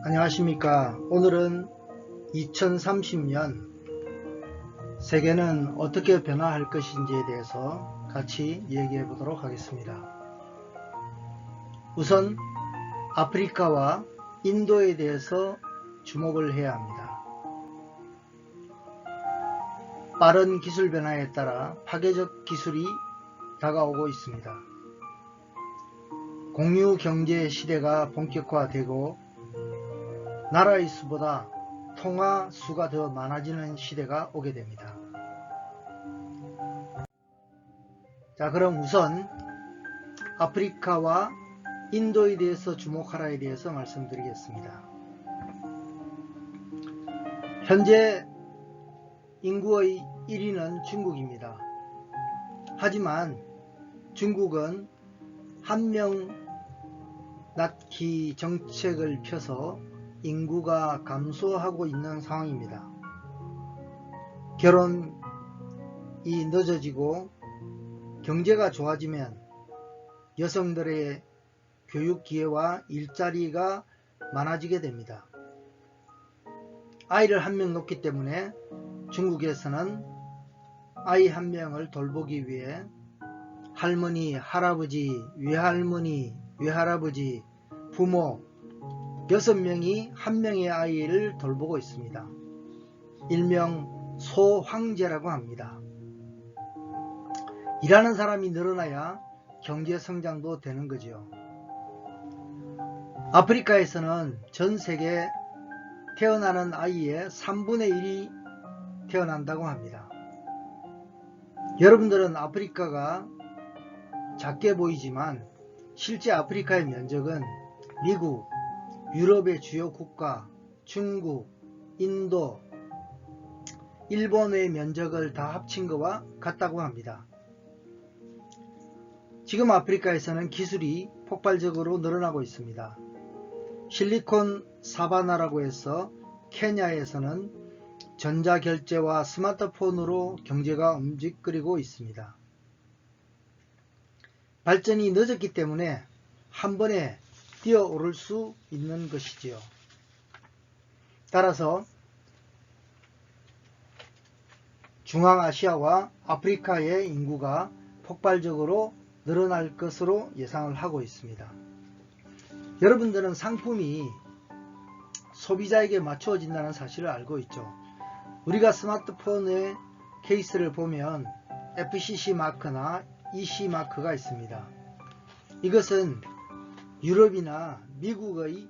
안녕하십니까. 오늘은 2030년 세계는 어떻게 변화할 것인지에 대해서 같이 얘기해 보도록 하겠습니다. 우선 아프리카와 인도에 대해서 주목을 해야 합니다. 빠른 기술 변화에 따라 파괴적 기술이 다가오고 있습니다. 공유 경제 시대가 본격화되고 나라의 수보다 통화 수가 더 많아지는 시대가 오게 됩니다. 자, 그럼 우선 아프리카와 인도에 대해서 주목하라에 대해서 말씀드리겠습니다. 현재 인구의 1위는 중국입니다. 하지만 중국은 한 명 낳기 정책을 펴서 인구가 감소하고 있는 상황입니다. 결혼이 늦어지고 경제가 좋아지면 여성들의 교육 기회와 일자리가 많아지게 됩니다. 아이를 한 명 놓기 때문에 중국에서는 아이 한 명을 돌보기 위해 할머니, 할아버지, 외할머니, 외할아버지, 부모 6명이 한 명의 아이를 돌보고 있습니다. 일명 소황제라고 합니다. 일하는 사람이 늘어나야 경제 성장도 되는 거죠. 아프리카에서는 전 세계 태어나는 아이의 3분의 1이 태어난다고 합니다. 여러분들은 아프리카가 작게 보이지만 실제 아프리카의 면적은 미국, 유럽의 주요 국가, 중국, 인도, 일본의 면적을 다 합친 것과 같다고 합니다. 지금 아프리카에서는 기술이 폭발적으로 늘어나고 있습니다. 실리콘 사바나라고 해서 케냐에서는 전자결제와 스마트폰으로 경제가 움직이고 있습니다. 발전이 늦었기 때문에 한 번에 뛰어오를 수 있는 것이지요. 따라서 중앙아시아와 아프리카의 인구가 폭발적으로 늘어날 것으로 예상을 하고 있습니다. 여러분들은 상품이 소비자에게 맞추어진다는 사실을 알고 있죠. 우리가 스마트폰의 케이스를 보면 FCC 마크나 EC 마크가 있습니다. 이것은 유럽이나 미국의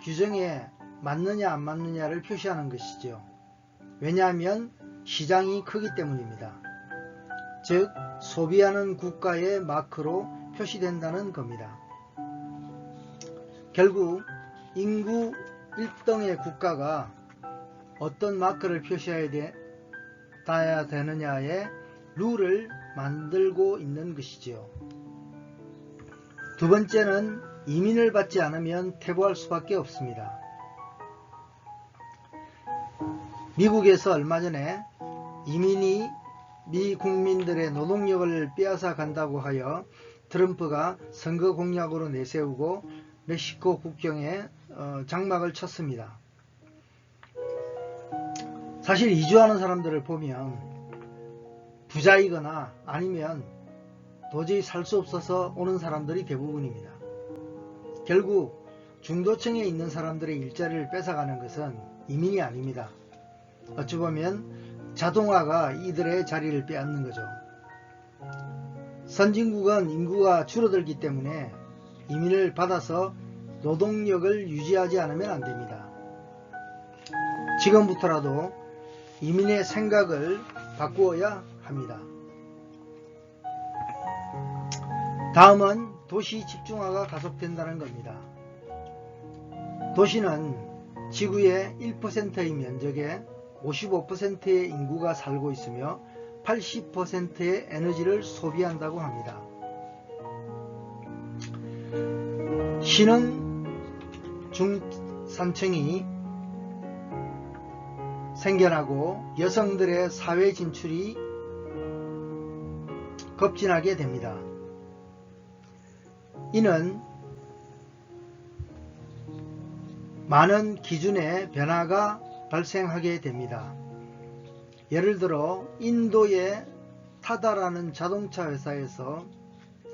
규정에 맞느냐 안 맞느냐를 표시하는 것이죠. 왜냐하면 시장이 크기 때문입니다. 즉 소비하는 국가의 마크로 표시된다는 겁니다. 결국 인구 1등의 국가가 어떤 마크를 표시해야 되느냐의 룰을 만들고 있는 것이지요. 두 번째는 이민을 받지 않으면 퇴보할 수밖에 없습니다. 미국에서 얼마 전에 이민이 미국민들의 노동력을 빼앗아 간다고 하여 트럼프가 선거 공약으로 내세우고 멕시코 국경에 장막을 쳤습니다. 사실 이주하는 사람들을 보면 부자이거나 아니면 도저히 살 수 없어서 오는 사람들이 대부분입니다. 결국 중도층에 있는 사람들의 일자리를 뺏어가는 것은 이민이 아닙니다. 어찌 보면 자동화가 이들의 자리를 빼앗는 거죠. 선진국은 인구가 줄어들기 때문에 이민을 받아서 노동력을 유지하지 않으면 안 됩니다. 지금부터라도 이민의 생각을 바꾸어야 합니다. 다음은 도시 집중화가 가속된다는 겁니다. 도시는 지구의 1%의 면적에 55%의 인구가 살고 있으며 80%의 에너지를 소비한다고 합니다. 신흥 중산층이 생겨나고 여성들의 사회 진출이 급진하게 됩니다. 이는 많은 기준의 변화가 발생하게 됩니다. 예를 들어 인도의 타다라는 자동차 회사에서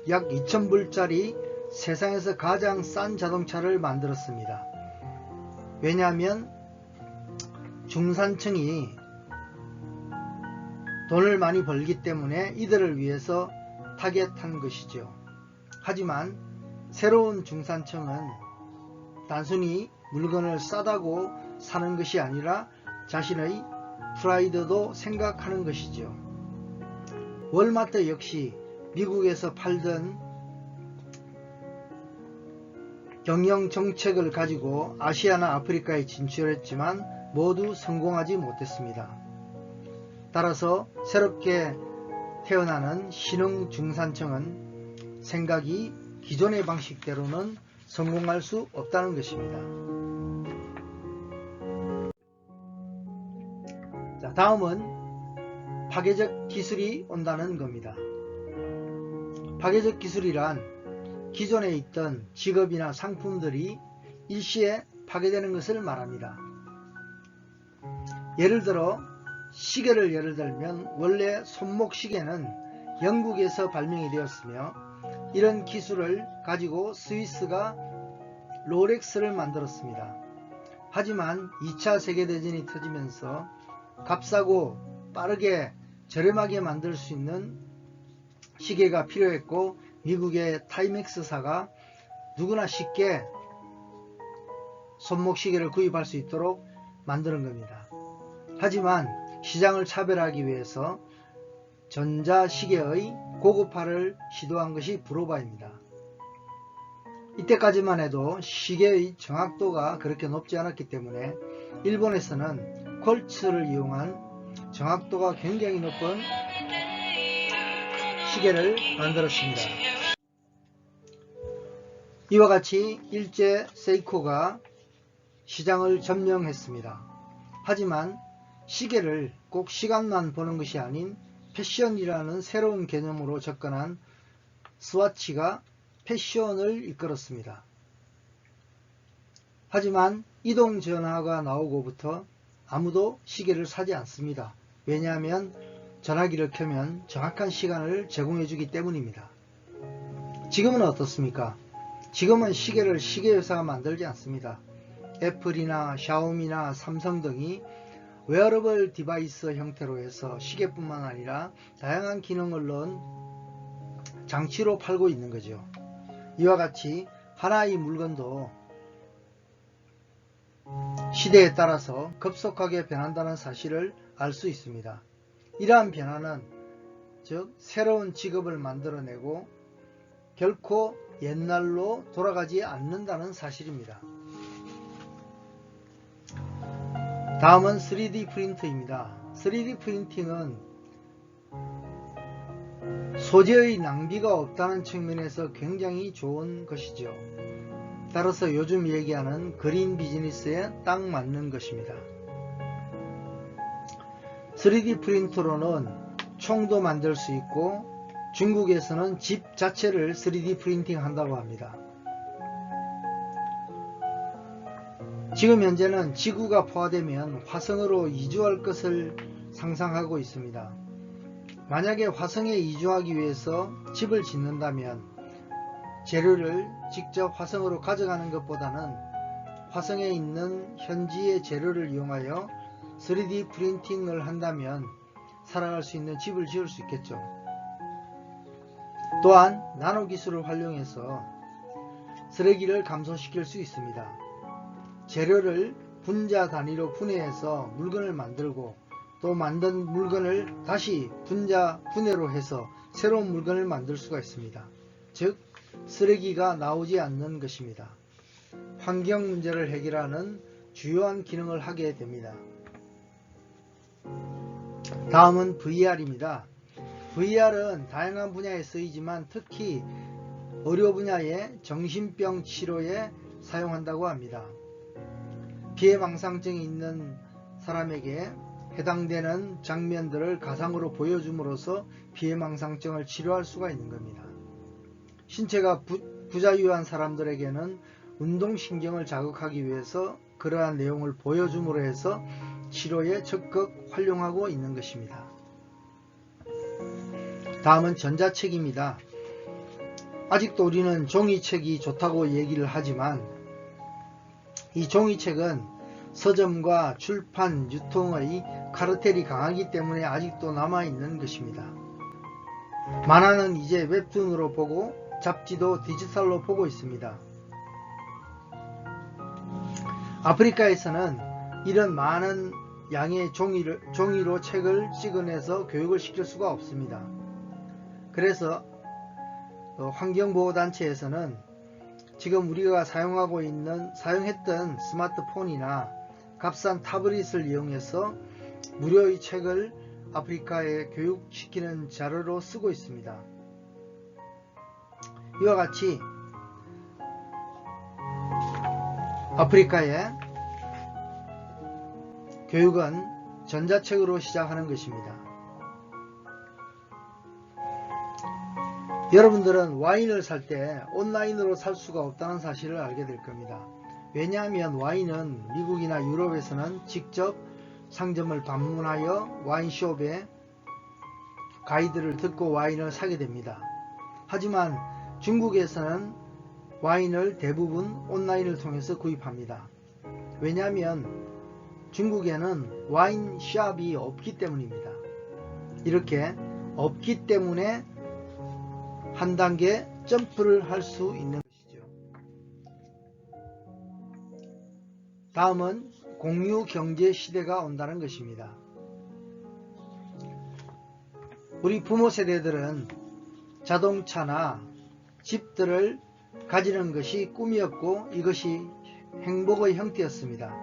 약 2,000불짜리 세상에서 가장 싼 자동차를 만들었습니다. 왜냐하면 중산층이 돈을 많이 벌기 때문에 이들을 위해서 타겟한 것이죠. 하지만 새로운 중산층은 단순히 물건을 싸다고 사는 것이 아니라 자신의 프라이드도 생각하는 것이죠. 월마트 역시 미국에서 팔던 경영 정책을 가지고 아시아나 아프리카에 진출했지만 모두 성공하지 못했습니다. 따라서 새롭게 태어나는 신흥 중산층은 생각이 기존의 방식대로는 성공할 수 없다는 것입니다. 자, 다음은 파괴적 기술이 온다는 겁니다. 파괴적 기술이란 기존에 있던 직업이나 상품들이 일시에 파괴되는 것을 말합니다. 예를 들어 시계를 예를 들면 원래 손목시계는 영국에서 발명이 되었으며 이런 기술을 가지고 스위스가 롤렉스를 만들었습니다. 하지만 2차 세계대전이 터지면서 값싸고 빠르게 저렴하게 만들 수 있는 시계가 필요했고 미국의 타이맥스사가 누구나 쉽게 손목시계를 구입할 수 있도록 만드는 겁니다. 하지만 시장을 차별하기 위해서 전자시계의 고급화를 시도한 것이 브로바입니다. 이때까지만 해도 시계의 정확도가 그렇게 높지 않았기 때문에 일본에서는 퀄츠를 이용한 정확도가 굉장히 높은 시계를 만들었습니다. 이와 같이 일제 세이코가 시장을 점령했습니다. 하지만 시계를 꼭 시간만 보는 것이 아닌 패션이라는 새로운 개념으로 접근한 스와치가 패션을 이끌었습니다. 하지만 이동전화가 나오고부터 아무도 시계를 사지 않습니다. 왜냐하면 전화기를 켜면 정확한 시간을 제공해 주기 때문입니다. 지금은 어떻습니까? 지금은 시계를 시계회사가 만들지 않습니다. 애플이나 샤오미나 삼성 등이 웨어러블 디바이스 형태로 해서 시계뿐만 아니라 다양한 기능을 넣은 장치로 팔고 있는 거죠. 이와 같이 하나의 물건도 시대에 따라서 급속하게 변한다는 사실을 알 수 있습니다. 이러한 변화는 즉 새로운 직업을 만들어내고 결코 옛날로 돌아가지 않는다는 사실입니다. 다음은 3D 프린터입니다. 3D 프린팅은 소재의 낭비가 없다는 측면에서 굉장히 좋은 것이죠. 따라서 요즘 얘기하는 그린 비즈니스에 딱 맞는 것입니다. 3D 프린터로는 총도 만들 수 있고 중국에서는 집 자체를 3D 프린팅 한다고 합니다. 지금 현재는 지구가 포화되면 화성으로 이주할 것을 상상하고 있습니다. 만약에 화성에 이주하기 위해서 집을 짓는다면 재료를 직접 화성으로 가져가는 것보다는 화성에 있는 현지의 재료를 이용하여 3D 프린팅을 한다면 살아갈 수 있는 집을 지을 수 있겠죠. 또한 나노 기술을 활용해서 쓰레기를 감소시킬 수 있습니다. 재료를 분자 단위로 분해해서 물건을 만들고 또 만든 물건을 다시 분자 분해로 해서 새로운 물건을 만들 수가 있습니다. 즉 쓰레기가 나오지 않는 것입니다. 환경 문제를 해결하는 주요한 기능을 하게 됩니다. 다음은 VR입니다. VR은 다양한 분야에 쓰이지만 특히 의료 분야의 정신병 치료에 사용한다고 합니다. 피해망상증이 있는 사람에게 해당되는 장면들을 가상으로 보여줌으로써 피해망상증을 치료할 수가 있는 겁니다. 신체가 부자유한 사람들에게는 운동신경을 자극하기 위해서 그러한 내용을 보여줌으로 해서 치료에 적극 활용하고 있는 것입니다. 다음은 전자책입니다. 아직도 우리는 종이책이 좋다고 얘기를 하지만 이 종이책은 서점과 출판, 유통의 카르텔이 강하기 때문에 아직도 남아있는 것입니다. 만화는 이제 웹툰으로 보고 잡지도 디지털로 보고 있습니다. 아프리카에서는 이런 많은 양의 종이로 책을 찍어내서 교육을 시킬 수가 없습니다. 그래서 환경보호단체에서는 지금 우리가 사용했던 스마트폰이나 값싼 타블릿을 이용해서 무료의 책을 아프리카에 교육시키는 자료로 쓰고 있습니다. 이와 같이 아프리카의 교육은 전자책으로 시작하는 것입니다. 여러분들은 와인을 살 때 온라인으로 살 수가 없다는 사실을 알게 될 겁니다. 왜냐하면 와인은 미국이나 유럽에서는 직접 상점을 방문하여 와인숍에 가이드를 듣고 와인을 사게 됩니다. 하지만 중국에서는 와인을 대부분 온라인을 통해서 구입합니다. 왜냐하면 중국에는 와인숍이 없기 때문입니다. 이렇게 없기 때문에 한 단계 점프를 할 수 있는 것이죠. 다음은 공유 경제 시대가 온다는 것입니다. 우리 부모 세대들은 자동차나 집들을 가지는 것이 꿈이었고 이것이 행복의 형태였습니다.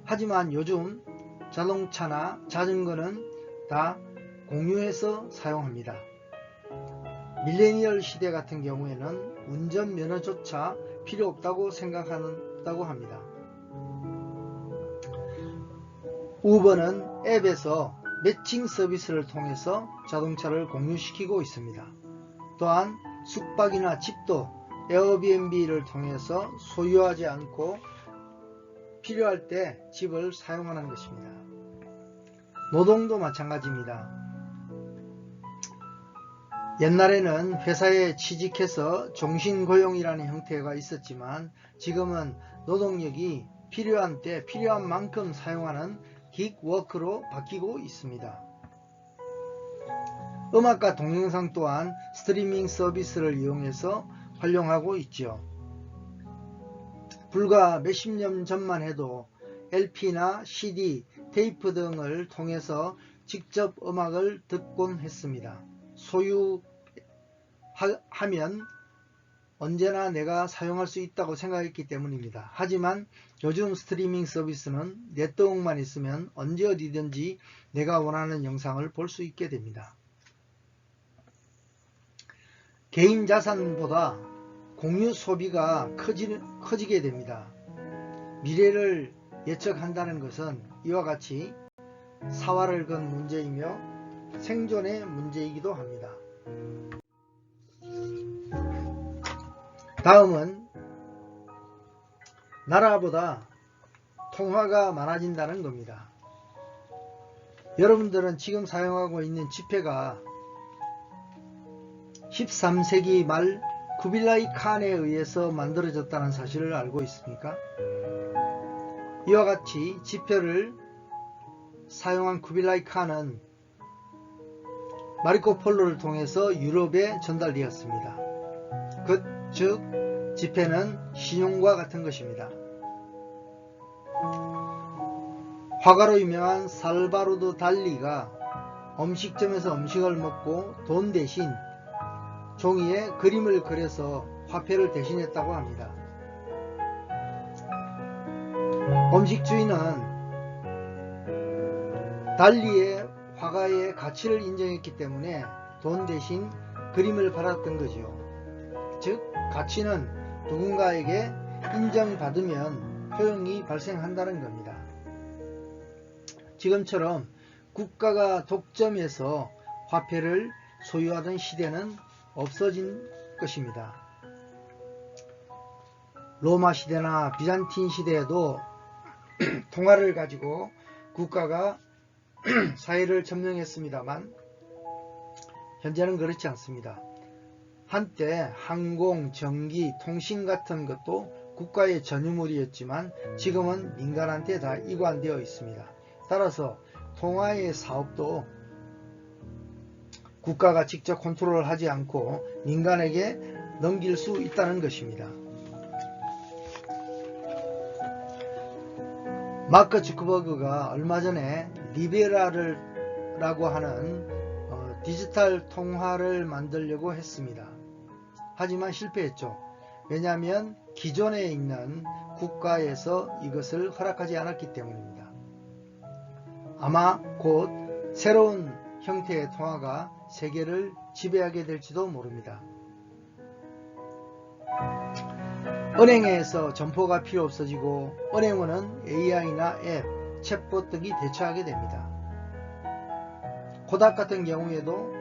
하지만 요즘 자동차나 자전거는 다 공유해서 사용합니다. 밀레니얼 시대 같은 경우에는 운전면허조차 필요 없다고 생각한다고 합니다. 우버는 앱에서 매칭 서비스를 통해서 자동차를 공유시키고 있습니다. 또한 숙박이나 집도 에어비앤비를 통해서 소유하지 않고 필요할 때 집을 사용하는 것입니다. 노동도 마찬가지입니다. 옛날에는 회사에 취직해서 종신고용이라는 형태가 있었지만 지금은 노동력이 필요한 때 필요한 만큼 사용하는 긱워크로 바뀌고 있습니다. 음악과 동영상 또한 스트리밍 서비스를 이용해서 활용하고 있죠. 불과 몇십 년 전만 해도 LP나 CD, 테이프 등을 통해서 직접 음악을 듣곤 했습니다. 소유하면 언제나 내가 사용할 수 있다고 생각했기 때문입니다. 하지만 요즘 스트리밍 서비스는 네트워크만 있으면 언제 어디든지 내가 원하는 영상을 볼 수 있게 됩니다. 개인 자산보다 공유 소비가 커지게 됩니다. 미래를 예측한다는 것은 이와 같이 사활을 건 문제이며 생존의 문제이기도 합니다. 다음은 나라보다 통화가 많아진다는 겁니다. 여러분들은 지금 사용하고 있는 지폐가 13세기 말 쿠빌라이 칸에 의해서 만들어졌다는 사실을 알고 있습니까? 이와 같이 지폐를 사용한 쿠빌라이 칸은 마르코 폴로를 통해서 유럽에 전달되었습니다. 즉 지폐는 신용과 같은 것입니다. 화가로 유명한 살바도르 달리가 음식점에서 음식을 먹고 돈 대신 종이에 그림을 그려서 화폐를 대신했다고 합니다. 음식 주인은 달리의 화가의 가치를 인정했기 때문에 돈 대신 그림을 팔았던 거죠. 즉 가치는 누군가에게 인정받으면 효용이 발생한다는 겁니다. 지금처럼 국가가 독점해서 화폐를 소유하던 시대는 없어진 것입니다. 로마 시대나 비잔틴 시대에도 통화를 가지고 국가가 사회를 점령했습니다만 현재는 그렇지 않습니다. 한때 항공, 전기, 통신 같은 것도 국가의 전유물이었지만 지금은 민간한테 다 이관되어 있습니다. 따라서 통화의 사업도 국가가 직접 컨트롤하지 않고 민간에게 넘길 수 있다는 것입니다. 마크 주커버그가 얼마 전에 리베라라고 하는 디지털 통화를 만들려고 했습니다. 하지만 실패했죠. 왜냐하면 기존에 있는 국가에서 이것을 허락하지 않았기 때문입니다. 아마 곧 새로운 형태의 통화가 세계를 지배하게 될지도 모릅니다. 은행에서 점포가 필요 없어지고 은행원은 AI나 앱, 챗봇 등이 대처하게 됩니다. 코닥 같은 경우에도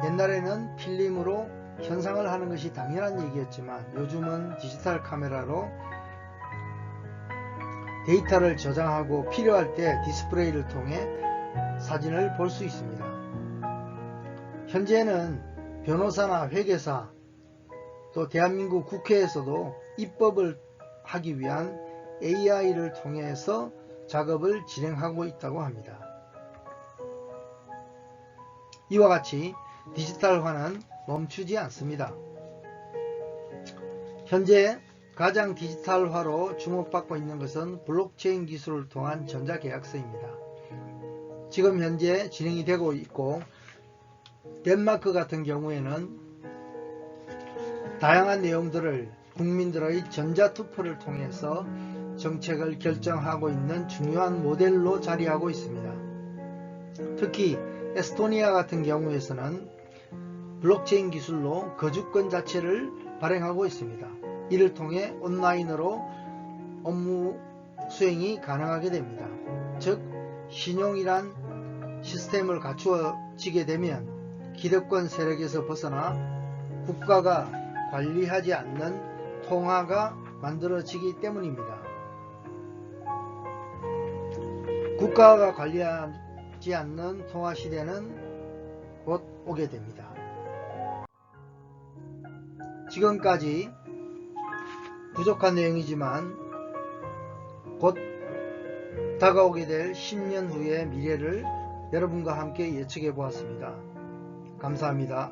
옛날에는 필름으로 현상을 하는 것이 당연한 얘기였지만 요즘은 디지털 카메라로 데이터를 저장하고 필요할 때 디스플레이를 통해 사진을 볼 수 있습니다. 현재는 변호사나 회계사 또 대한민국 국회에서도 입법을 하기 위한 AI를 통해서 작업을 진행하고 있다고 합니다. 이와 같이 디지털화는 멈추지 않습니다. 현재 가장 디지털화로 주목받고 있는 것은 블록체인 기술을 통한 전자계약서입니다. 지금 현재 진행이 되고 있고 덴마크 같은 경우에는 다양한 내용들을 국민들의 전자투표를 통해서 정책을 결정하고 있는 중요한 모델로 자리하고 있습니다. 특히 에스토니아 같은 경우에서는 블록체인 기술로 거주권 자체를 발행하고 있습니다. 이를 통해 온라인으로 업무 수행이 가능하게 됩니다. 즉 신용이란 시스템을 갖추어지게 되면 기득권 세력에서 벗어나 국가가 관리하지 않는 통화가 만들어지기 때문입니다. 국가가 관리하지 않는 통화 시대는 곧 오게 됩니다. 지금까지 부족한 내용이지만 곧 다가오게 될 10년 후의 미래를 여러분과 함께 예측해 보았습니다. 감사합니다.